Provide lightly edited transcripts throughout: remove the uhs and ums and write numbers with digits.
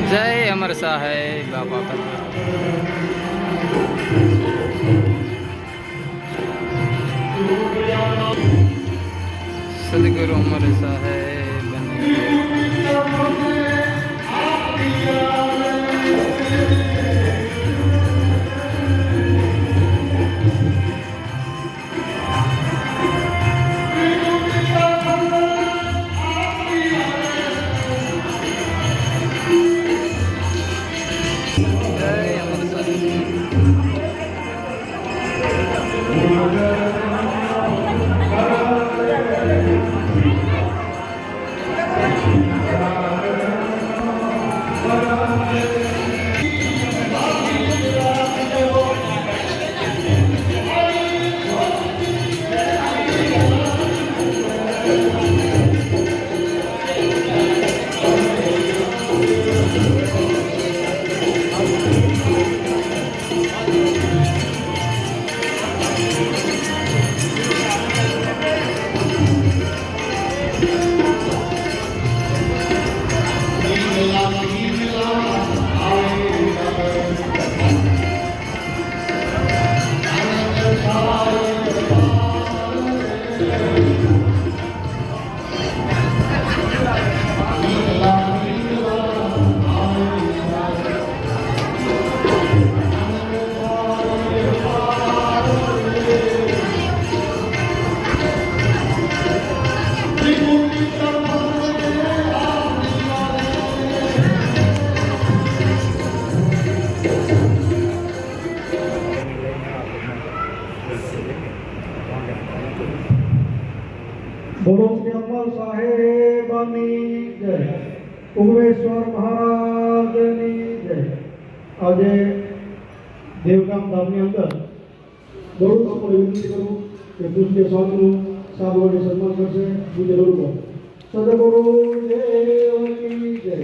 જય અમર સાહેબ બાપા સદગુરુ અમર સાહેબ બોલો શ્રી અમર સાહેબની જય, ઉગ્રેશ્વર મહારાજની જય। આજે દેવગામ ધામની અંદર ગરુડ બાપુને વિનંતી કરું કે પૂજ્ય સ્વામીનું સાબરોને સન્માન કરશે। પૂજ્ય ગરુડ બાપુ સદગુરુ દેવની જય।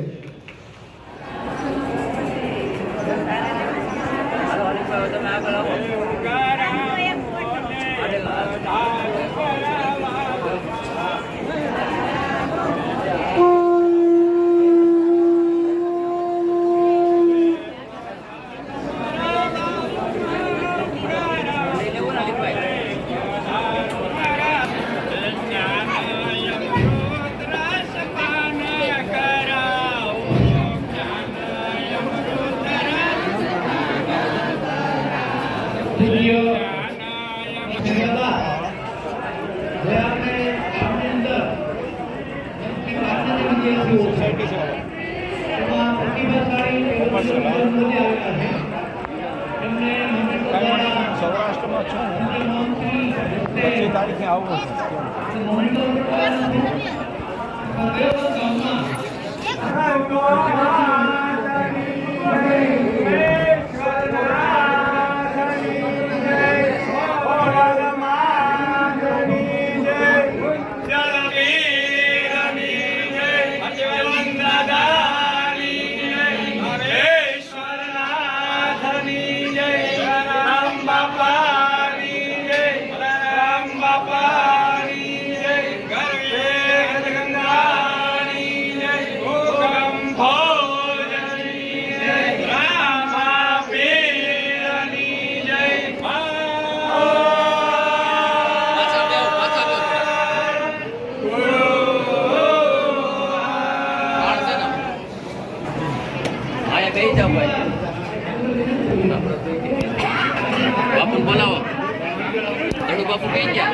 સૌરાષ્ટ્રમાં છું 25 તારીખે આવું બાપુ બોલાવો દડુ બાપુ કઈ ગયા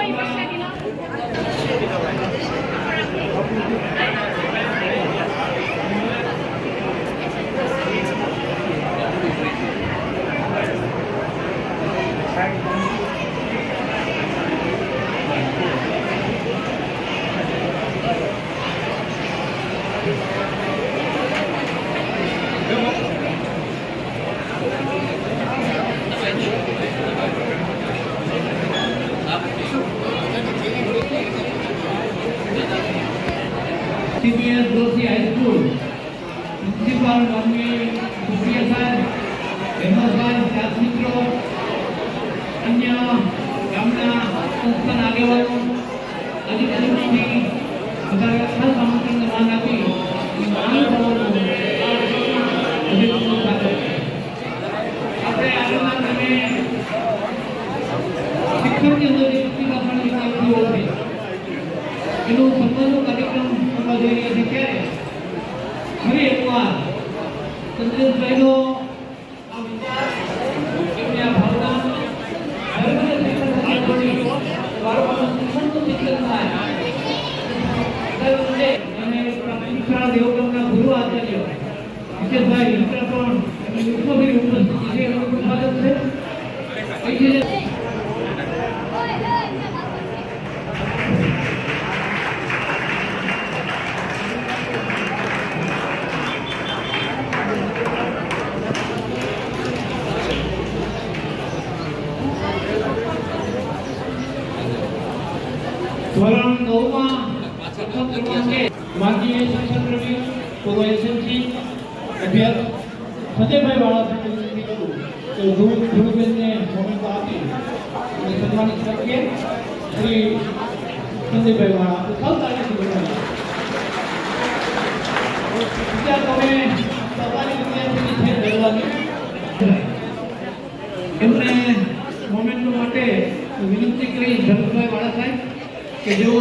CBS Doshi High School, Principal Mami Supriya Sir, Member Class Mitro, अन्य गामना संस्थान આગેવાનો અધિકારીઓને બધા ખાસ આમંત્રણ આપી એનું સન્માનનો કાર્યક્રમ કરવા જઈ રહ્યા છે ત્યારે ફરી એકવાર ચંદ્રેશભાઈનો આ વિચાર, એમની આ ભાવના ધર્મને શિક્ષણ જોડી બાળકોનું શિક્ષણનું શિક્ષણ થાય અને પ્રાથમિક શાળા દેવગામના ગુરુ આચાર્ય વિશેષભાઈ મિત્ર પણ એમની ઉત્સવની ઉપસ્થિતિ છે, એમનું સ્વાગત છે. અહીંથી ધોરણ 9માં પ્રથમ ક્રમાંકે માનનીય શિક્ષક રવિ પૂર્વ એસએમસી અભ્યાસ સજયભાઈ વાળા સાથે વિનંતી કરું કે ગુરુબેનને મોમેન્ટ આપી અને સન્માનિત કરીએ. શ્રી સંજયભાઈ વાળા સૌ તારીખથી બોલાવીએ. બીજા તમે સવારી વિદ્યાર્થીની છે દરવાની એમને મોમેન્ટ માટે વિનંતી કરી ધર્મભાઈ વાળા સાહેબ કે જેઓ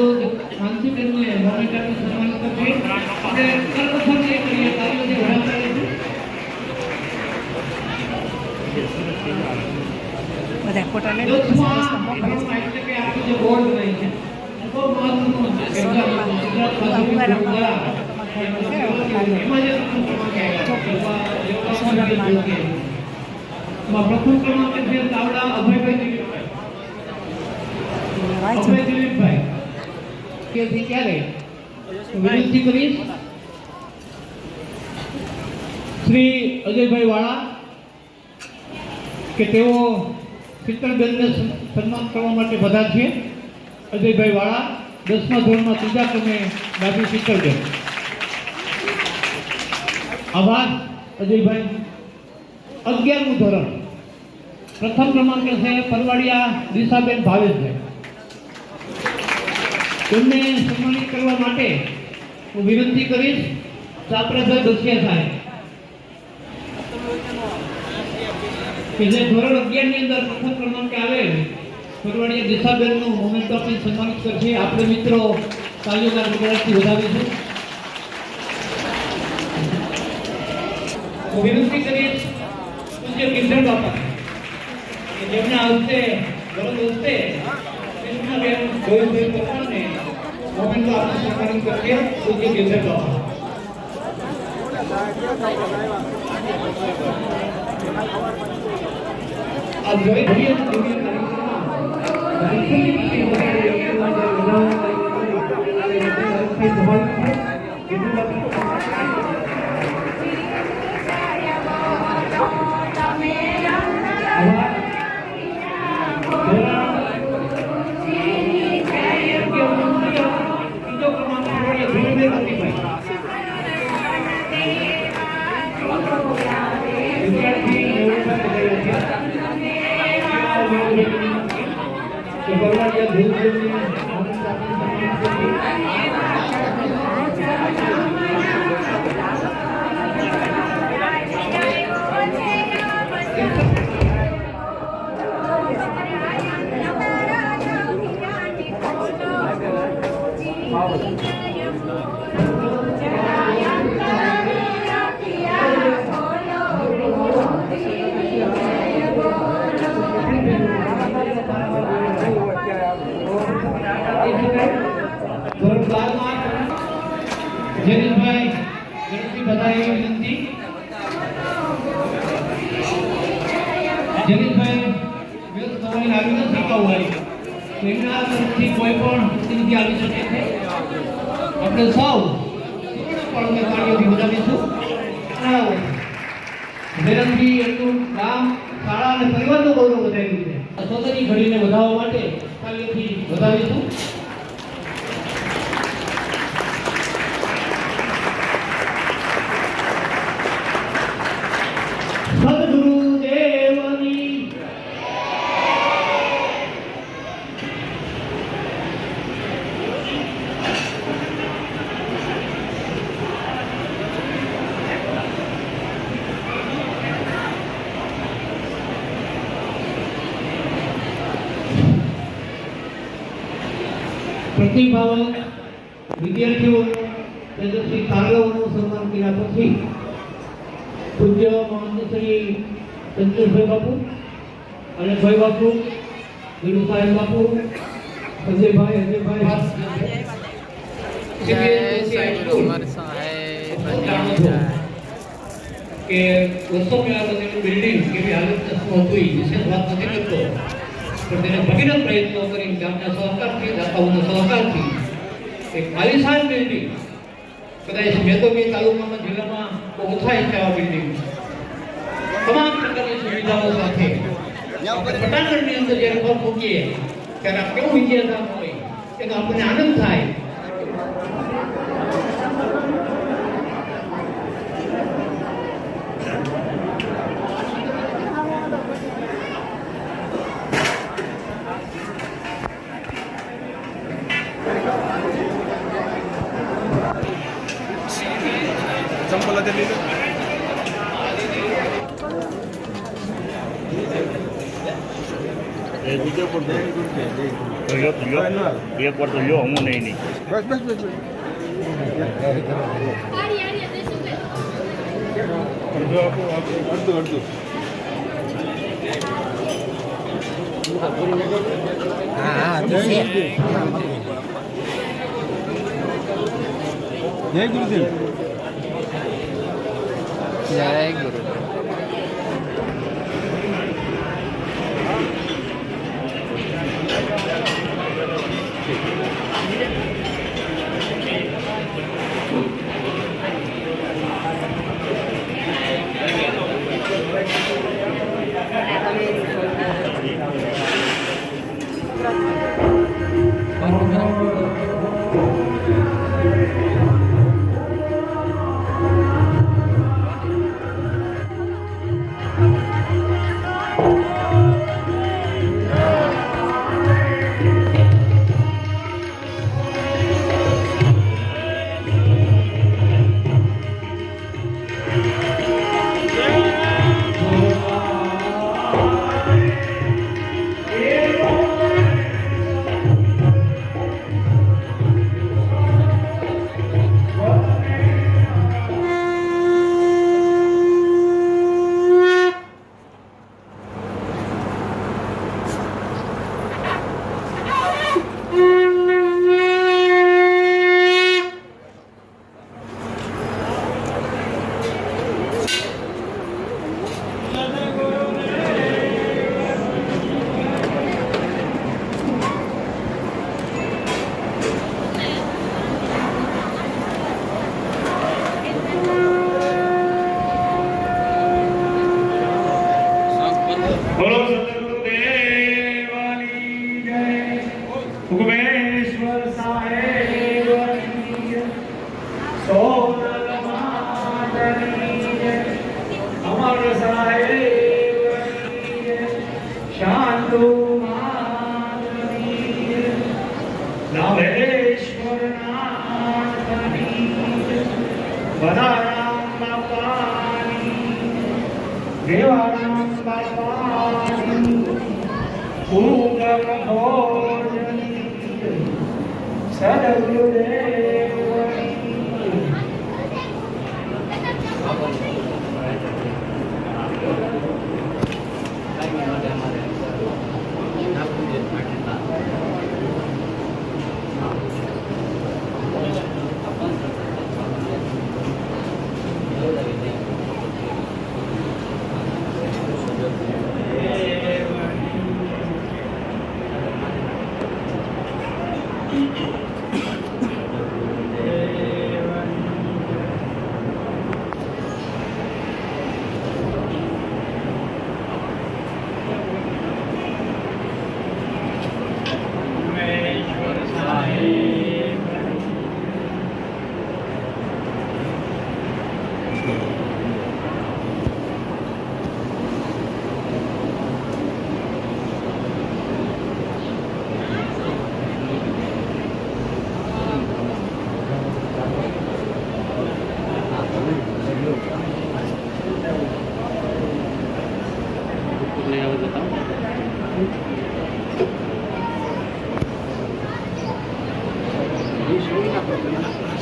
માનસી બેનને મોમેન્ટ આપી સન્માનિત કરશે. આપણે સર્વપ્રથમ એ કરીએ કાર્યોથી વડાપ્રધાન બધા ફોટા લઈ લો એટલે કે આપણું જે બોર્ડ બનાવી છે બહુ મહત્વનું છે. ગુજરાત માધ્યમિક બોર્ડ દ્વારા એમાં જે પ્રથમ ક્રમાંકે આવ્યા પ્રથમ ક્રમાંકે છે તાવડા અભયભાઈ દિલીપભાઈ કે ક્યારે વિનંતી કરીશ શ્રી અજયભાઈ વાળા કે તેઓ શીતળબેનને સન્માન કરવા માટે બધા છે. અજયભાઈ વાળા 10મા ધોરણમાં 3જા ક્રમે ડાબી શીતળબેન. આભાર અજયભાઈ. 11મું ધોરણ પ્રથમ ક્રમાંકે છે પરવાડિયા દિશાબેન ભાવેશભાઈ. તેમને સન્માનિત કરવા માટે હું વિનંતી કરીશ ચાપરાભાઈ દોશિયા સાહેબ કે જે ધોરણ 11 ની અંદર પ્રથમ ક્રમાંકે આવેલ પરવાડિયા દિશાબેનનું મોમેન્ટ આપી સન્માનિત કરશે. આપણે મિત્રો તાલીઓના ગણગણાટથી વધાવીશું. હું વિનંતી કરીશ પૂજ્ય કિશન બાપા કે જેમના હસ્તે વરદ હસ્તે કૃષ્ણબેન ગોવિંદભાઈ પરમારને મોમેન્ટ આપી સન્માનિત કરશે. પૂજ્ય કિશન બાપા આ જોઈ ભરીએ તો જયેશભાઈ ઝડપથી બધાએ વિનંતી. જયેશભાઈ વ્યસ્ત થવાની આવી નથી કહું એમના તરફથી કોઈ પણ પ્રતિનિધિ આવી શકે છે. આપણે સૌ પણ કાર્યોથી વધાવીશું. ધીરજથી એટલું ગામ શાળા અને પરિવારનું ગૌરવ વધાર્યું છે. સોદરી ઘડીને વધાવવા માટે કાર્યોથી વધાવીશું. સદગુરુદેવની પ્રતિભાવક વિદ્યાર્થીઓ તેજસ્વી કાર્યોનું સન્માન કર્યા પછી પૂજ્ય મહંત શ્રી સંતોષભાઈ બાપુ અને ભાઈ બાપુ વિનુ સાહેબ બાપુ અજયભાઈ જય સાંઈ ઉમર સાહેબ કે વર્ષો પહેલા તો તેનું બિલ્ડિંગ કેવી હાલતમાં હતી વિશેષ વાત નથી કરતો પણ તેને ભગીરથ પ્રયત્નો કરી ગામના સહકારથી દાતાઓના સહકારથી એક આલિશાન બિલ્ડિંગ કદાચ મેદોબી તાલુકામાં જિલ્લામાં બહુ ઓછા છે આવા બિલ્ડિંગ તમામ પ્રકારની સુવિધાઓ સાથે પટાંગણની અંદર જ્યારે પગ મૂકીએ ત્યારે આ કેવું વિદ્યાધામ હોય એનો આપણને આનંદ થાય. ચંપલ હતી લીધું બીજો પણ એક વાર તો લ્યો હું નહીં બસ બસ બસ અડધું અડધું જય ગુરુદેવ. જય ગુરુ. બોલો સદગુરુદેવની જય. ઉગમેશ્વર સાહેબની જય. સોનલ માતની જય. અમર સાહેબની જય. શાંતુ માતની જય. નાભેશ્વર નાથની જય. વદારામ બાપાની દેવારામ બાપાની પૂજક ભોજની સદગુરુદેવની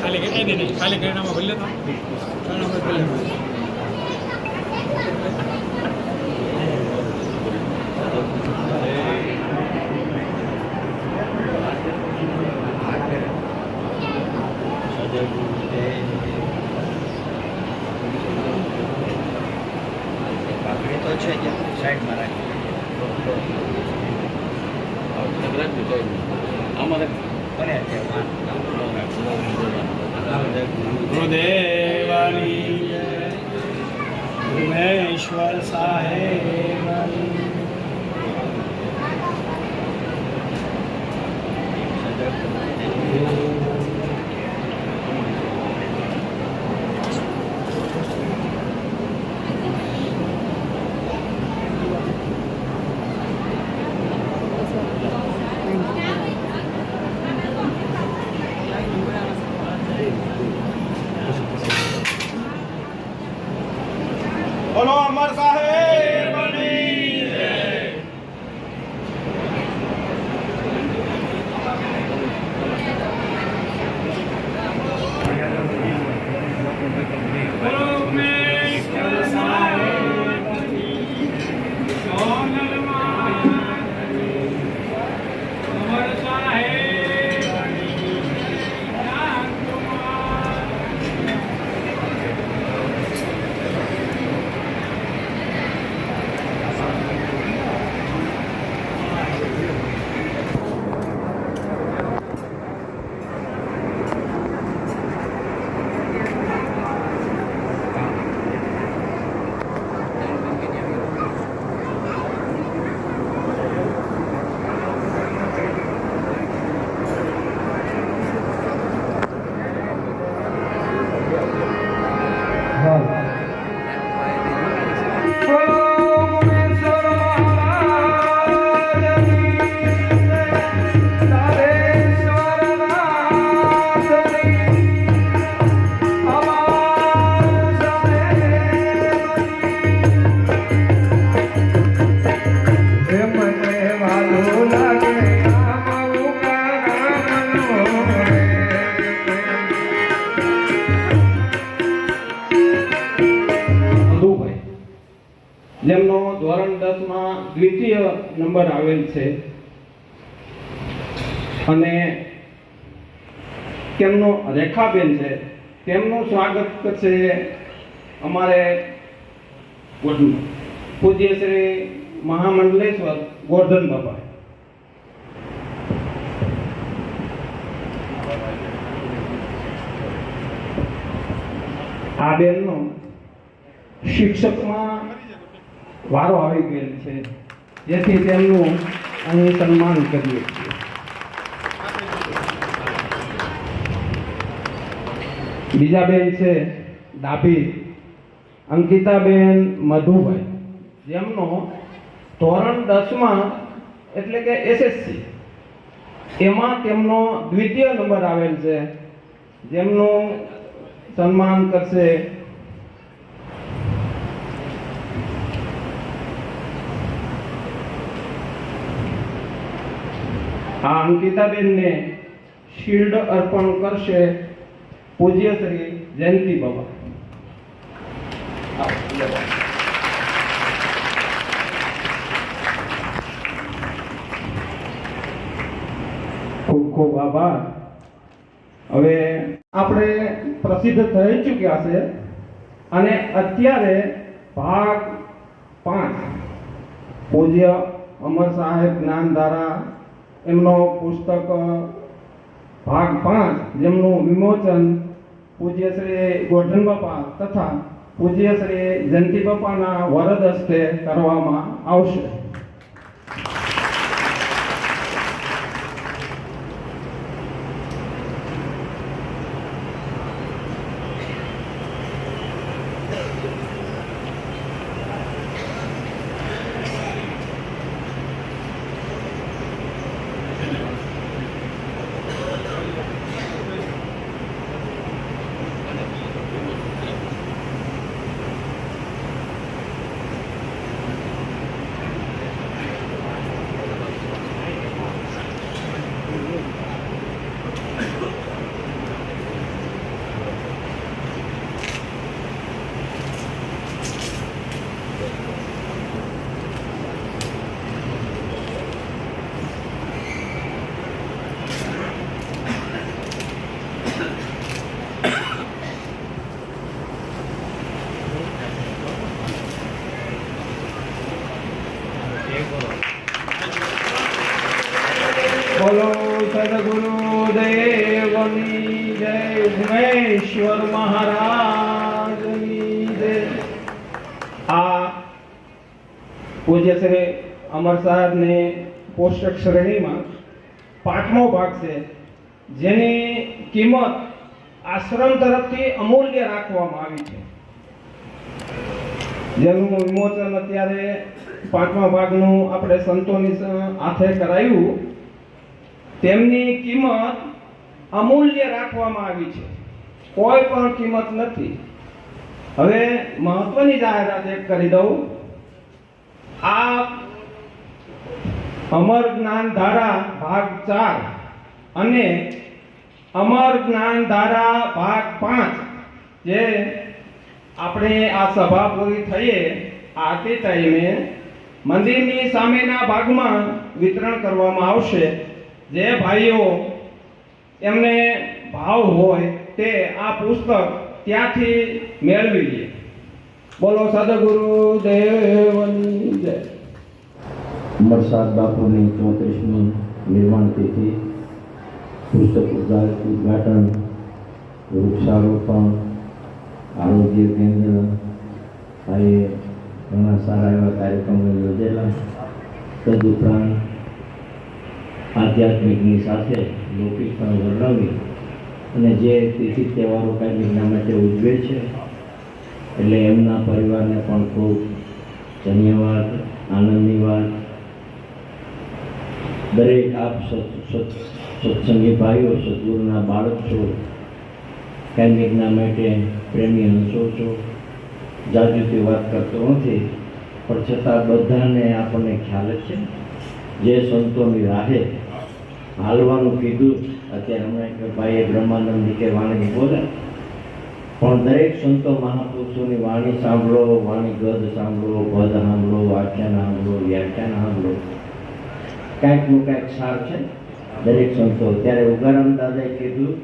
ખાલી કરી નહીં ખાલી કરીને ભલે તો ભલે પાકડી તો છે જ સાઈડમાં રાખી અમારે ગુરુદેવાની ઉમેશ્વર સાહેબ બોલો અમર સાહેબની જય. બોલો ઉમેશ્વર સાહેબની સોનલમાં અમર સાહેબની જ્ઞાનકુમાર. જેમનો ધોરણ 10 માં દ્વિતીય નંબર આવેલ છે અને તેમનો રેખાબેન છે તેમનું સ્વાગત કરશે અમારે પૂજ્ય શ્રી મહામંડલેશ્વર ગોર્ધન બાપા. આ બેનનો શિક્ષકમાં વારો આવી ગયેલ છે જેથી તેમનું અહીં સન્માન કરીએ છીએ. બીજા બેન છે ડાભી અંકિતાબેન મધુભાઈ જેમનો ધોરણ 10 માં એટલે કે એસએસસી એમાં તેમનો દ્વિતીય નંબર આવેલ છે જેમનું સન્માન કરશે આ અંકિતાબેનને શિલ્ડ અર્પણ કરશે પૂજ્ય શ્રી જયંતિ બાબા. ખૂબ ખૂબ આભાર. હવે આપણે પ્રસિદ્ધ થઈ ચૂક્યા છે અને અત્યારે ભાગ 5 પૂજ્ય અમર સાહેબ જ્ઞાનધારા એમનો પુસ્તક ભાગ 5 જેમનું વિમોચન પૂજ્ય શ્રી ગોર્ધન બાપા તથા પૂજ્ય શ્રી જયંતિ બાપાના વરદ હસ્તે કરવામાં આવશે. બોલો સદગુરુ દેવની જય, ઉમેશ્વર મહારાજની જય. આ પૂજ્ય શ્રી અમર સાહેબને પોષક શ્રેણીમાં 5મો ભાગ છે, જેની કિંમત આશ્રમ તરફથી અમૂલ્ય રાખવામાં આવી છે. જેનું વિમોચન અત્યારે 5મા ભાગનું આપણે સંતોની હાથે કરાયું. તેમની કિંમત અમૂલ્ય રાખવામાં આવી છે, કોઈ પણ કિંમત નથી. હવે મહત્વની જાહેરાત એક કરી દઉં. આ અમર જ્ઞાન ધારા ભાગ 4 અને અમર જ્ઞાન ધારા ભાગ 5 જે આપણે આ સભા પૂરી થઈએ આરતી ટાઈમે મંદિરની સામેના ભાગમાં વિતરણ કરવામાં આવશે. જે ભાઈઓ એમને ભાવ હોય તે આ પુસ્તક ત્યાંથી મેળવી લે. બોલો સદગુરુ દેવની જય. અમરસાદ બાપુની 34મી નિર્માણ તિથિ, પુસ્તક ઉદ્ઘાટન, વૃક્ષારોપણ, આરોગ્ય કેન્દ્ર, આ ઘણા સારા એવા કાર્યક્રમો યોજેલા. તદુપરાંત આધ્યાત્મિકની સાથે લૌકિક પણ વર્ણવી અને જે તિથિ તહેવારો કાયમિકના માટે ઉજવે છે એટલે એમના પરિવારને પણ ખૂબ ધન્યવાદ, આનંદની વાત. દરેક આપ સત્સંગી ભાઈઓ, સદગુરુના બાળક છો, કાયમિકના માટે પ્રેમી હંસો છો. જાગૃતિ વાત કરતો નથી, પણ છતાં બધાને આપણને ખ્યાલ જ છે જે સંતોની રાહે હાલવાનું કીધું. અત્યારે હમણાં એક ભાઈએ બ્રહ્માનંદ કે વાણી બોલે, પણ દરેક સંતો મહાપુરુષોની વાણી સાંભળો, વાણી ગદ સાંભળો, પદ સાંભળો, આખ્યાન સાંભળો, વ્યાખ્યાન સાંભળો. કાંઈકનું કાંઈક સાર છે દરેક સંતો. ત્યારે ઉગારામ દાદાએ કીધું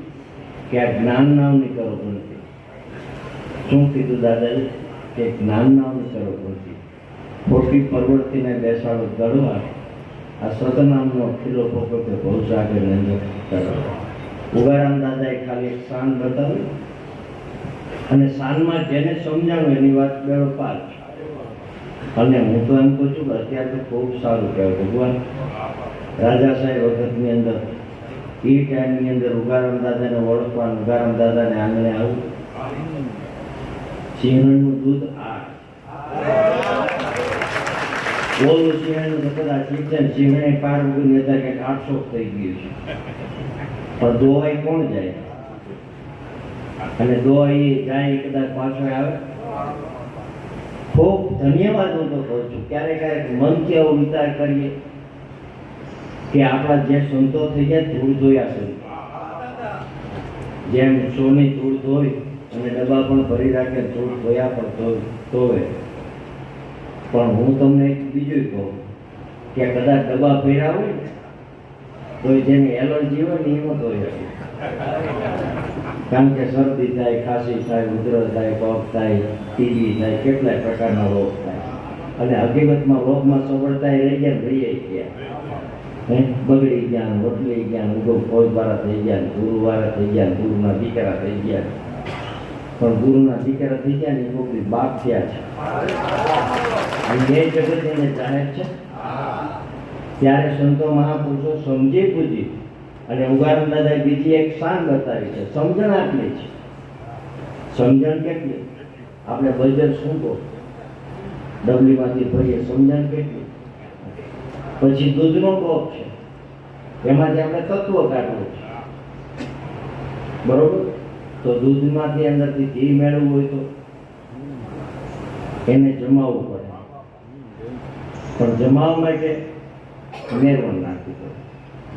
કે આ જ્ઞાન નામની કરો ગણતી. શું કીધું દાદાએ? કે જ્ઞાન નામની કરો ગણતી. ખોટી પરવર્તીને બેસાડો દળવા, આ સદનામનો ખીલો પોપટે ભવસાગરને અંદર કરવા. ઉગારામ દાદાએ ખાલી એક શાન બતાવ્યું અને શાનમાં જેને સમજાણું એની વાત બેડો પાર. અને હું તો એમ કહું છું કે અત્યારે તો ખૂબ સારું કહેવાય. ભગવાન રાજા સાહેબ વખતની અંદર એ ટાઈમની અંદર ઉગારામ દાદાને ઓળખવાનું, ઉગારામ દાદાને આંગણે આવું. સિંહણનું દૂધ આ બોલું સિંહણનું તો કદાચ ઠીક છે. સિંહણે પાર વગરની અત્યારે કંઈક 800 થઈ ગયું છે, પણ દોવાઈ કોણ જાય? અને દોવાઈ જાય કદાચ પાછો આવે. ખૂબ ધન્યવાદ હું તો કહું છું. ક્યારેક ક્યારેક મનથી આવો વિચાર કરીએ કે આપણા જે સંતો થઈ ગયા ધૂળ ધોયા છે, જેમ સોની ધૂળ ધોઈ અને ડબ્બા પણ ભરી રાખે, ધૂળ ધોયા પણ ધોવે. પણ હું તમને એક બીજું કહું કે કદાચ ડબ્બા ભર્યા હોય ને તો જેની એલર્જી હોય ને એમાં ધોઈ શકે. કારણ કે શરદી થાય, ખાંસી થાય, ઉધરસ થાય, કફ થાય, ટીબી થાય, કેટલાય પ્રકારના રોગ થાય. અને હકીકતમાં રોગમાં સબળતા રહી ગયા, રહી ગયા, બગડી ગયા, બદલી ગયા, ફોજવાળા થઈ ગયા, ગુરુવાળા થઈ ગયા, ગુરુના દીકરા થઈ ગયા. પણ ગુરુના દીકરા થઈ ગયા ને એ કોઈ બાપ થયા છે અને એ જગત એને જાહેર છે. ત્યારે સંતો મહાપુરુષો સમજી પૂજી અને ઉગારામ દાદાએ બીજી એક શાન બતાવી છે. સમજણ આટલી છે. સમજણ કેટલી? આપણે બજર શું કહો ડબલીમાંથી ભરીએ, સમજણ કેટલી? પછી દૂધનો ટોપ છે, એમાંથી આપણે તત્વ કાઢવું છે, બરોબર? તો દૂધમાંથી અંદરથી ઘી મેળવવું હોય તો એને જમાવવું પડે, પણ જમાવવા માટે મેરવણ નાખવું પડે.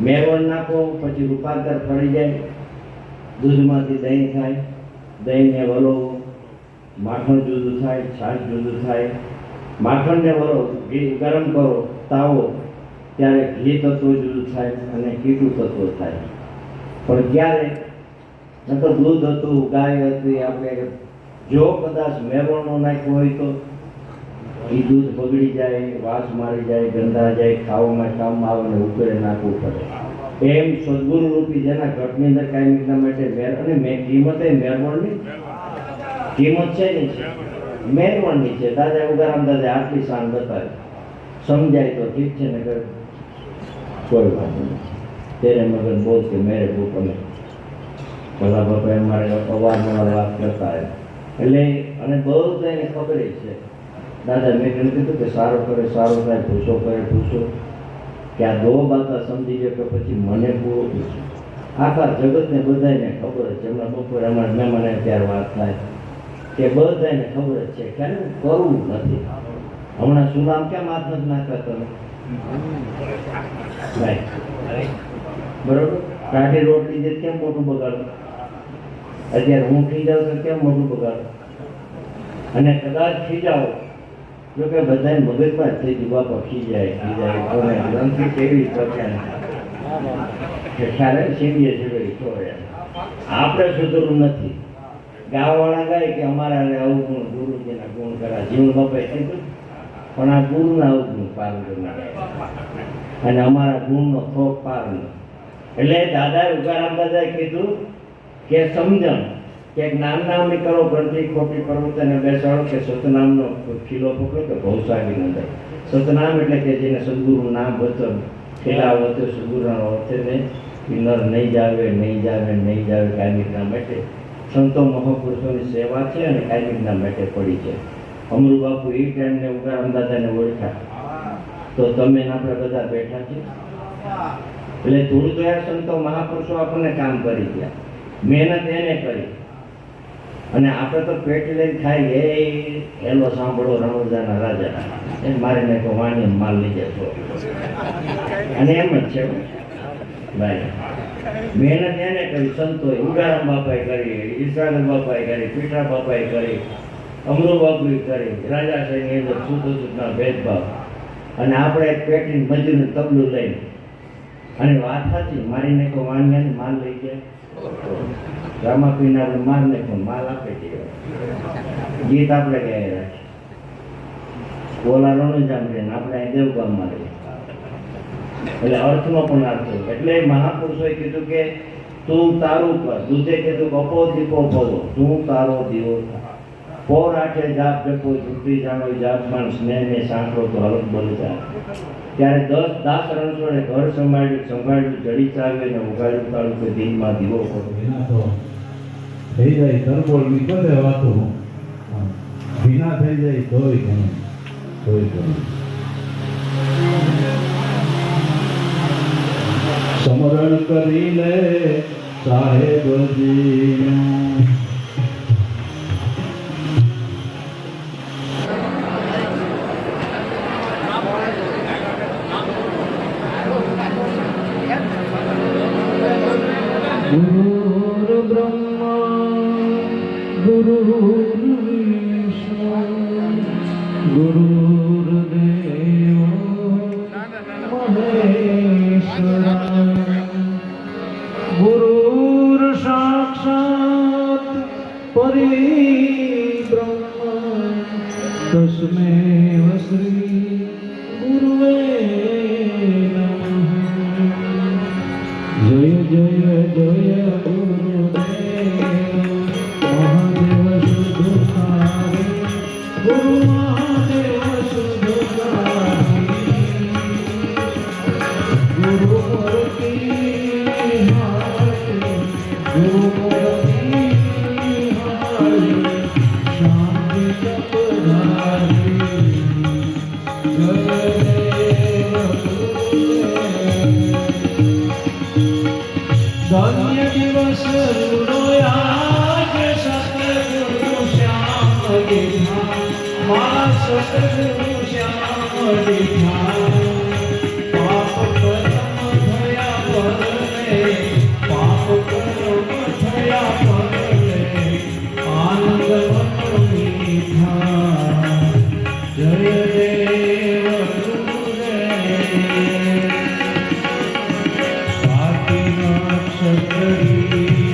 મેરવણ નાખો પછી રૂપાંતર પડી જાય, દૂધમાંથી દહીં થાય, દહીંને વલો, માખણ જુદું થાય, છાશ જુદું થાય. માખણને વલો, ઘી ગરમ કરો તાવો, ત્યારે ઘી તત્વ જુદું થાય અને કીટું તત્વ થાય. પણ ક્યારે નકર દૂધ હતું, ગાય હતી. આપણે જો કદાચ મેરવણો નાખ્યો હોય તો એ દૂધ બગડી જાય, વાસ મારી જાય, ગંધા જાય, ખાવામાં કામમાં આવે ને ઉકેલે નાખવું પડે. એમ સદગુરુ રૂપી જેના ઘટની અંદર કાયમિકના માટે અને કિંમત એ મેરવણની કિંમત છે ને છે, મેરવણની છે. દાદા ઉગારામ દાદા આટલી શાન બતાવે, સમજાય તો ઠીક છે ને કોઈ વાત નહીં. તેરે મગર બોલ કે મેરે ભૂપને ભલા બાપા મારે અવારનવાર વાત કરતા એટલે અને બધાને ખબર છે. દાદા મેં કીધું કે સારો કરે સારો થાય, ભૂસો કરે ભૂસો, કે આ દો બાતા સમજી ગયો કે પછી મને પૂરો પૂછો. આખા જગતને બધાને ખબર જ છે. હમણાં બપોરે અમારા મહેમાને ત્યારે વાત થાય કે બધાને ખબર જ છે કે કરવું નથી. હમણાં શું નામ કેમ હાથ નથી નાખતા તમે? બરોબર, કાઢી રોટલી જે કેમ મોટું બગાડો? અત્યારે હું ખીજાવ તો કેમ મોટું બગાડો? અને કદાચ ખીજાવો જો કે બધા મગજમાં થઈ ગયું, બાપા ખીજાય ગ્રંથિ કેવી કે ખ્યાલ સીડીએ સીડી છોડે. આપણે સુધરવું નથી. ગામવાળા ગાય કે અમારા આવું ગુણ ગુરુજીના ગુણ કરા, જીવન બાપાએ કીધું પણ આ ગુરુના અવગુણ પાર અને અમારા ગુણનો થોક પાર નહીં. એટલે દાદાએ ઉગારામ દાદાએ કીધું કે સમજણ કે નામ નામની કરો ગ્રંથિ ખોટી પર્વતને બેસાડો કે સતનામનો ખીલો પકડો કે ભવસાગી ન જાય. સતનામ એટલે કે જેને સદગુરુ નામ વચન ખીલા વચ્ચે સદગુરુના વચ્ચે નર નહીં જાવે નહીં જાવે નહીં જાવે કાયમિકના માટે સંતો મહાપુરુષોની સેવા છે અને કાયમિકના માટે પડી છે. અમરુ બાપુ એ ટાઈમને ઉગારામ દાદાને ઓળખ્યા તો તમે આપણે બધા બેઠા છીએ. એટલે થોડું તો યાર સંતો મહાપુરુષો આપણને કામ કરી ગયા, મહેનત એને કરી. અને આપણે તો પેટ લઈને ખાઈ એ એલો સાંભળો રણોજાના રાજા એમ મારીને તો વાણી માલ લઈ જશો. અને એમ જ છે ભાઈ, મહેનત એને કરી. સંતોએ ઉગારામ બાપાએ કરી, ઈશ્વર બાપાએ કરી, પીઠા બાપાએ કરી, અમરુ બાપુએ કરી, રાજાશાહીની અંદર શુદ્ધના ભેદભાવ. અને આપણે પેટની મજૂરી તબલું લઈને અને વાત સાચી મારીને તો વાણિયાને માલ લઈ જાય. રામાપીને આપણે માર ને પણ માલ આપે છે. ગીત આપણે ગાઈ રાખીએ, ઓલા રણોજામ રહીને આપણે અહીં દેવગામમાં રહીએ. એટલે અર્થનો પણ અર્થ. એટલે મહાપુરુષોએ કીધું કે તું તારું કર. દૂધે કીધું કપો દીપો પવો, તું તારો દીવો પોર આઠે જાપ જપો ઝૂંટી જાણો જાપમાન સ્નેહ ને સાંકળો તો હલક બળ જાય. ત્યારે 10 દાસ રણછોડે ઘર સંભાળ્યું જડી ચાવ્યું ને ઉગાડ્યું તાળું કે દિનમાં દીવો કરો. થઈ જાય તરબોળ નીકળે વાતો ભીના થઈ જાય તોય ઘણું સમરણ કરી લે સાહેબજી. ગુરુ બ્રહ્મા ગુરુ વિષ્ણુ ગુરુદેવ મહેશ્વરા ગુરુર સાક્ષાત પરિબ્રહ્મ તસ્મૈ શ્રી ગુરુવે નમઃ. જય જય જય ગુરુદેવ મહાદેવ શુદ્ધકારી ગુરુ મહાદેવ શુદ્ધકારી ગુરુ મૂર્તિ ગુરુ મૂર્તિ શાંતિ ચપધારી જય ધન્ય દિવસ ગુરુયાજ સતગુરુ શ્યામ દીધા મા સતગુરુ શ્યામ દીધા. પાપ કર્મ થયા પરલે પાપ કર્મ થયા પરલે આનંદ મન મીઠા. જય દેવ ગુરુદેવ સત્રી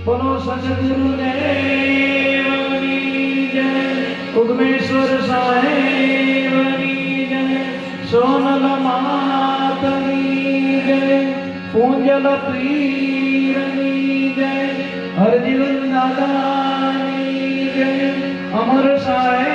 બોલો સદગુરુદેવની જય, ઉગમેશ્વર સાહેબની જય, સોનલ માતની જય, પૂંજલ પીરની જય, હરજીવન દાદાની જય, અમર સાહેબ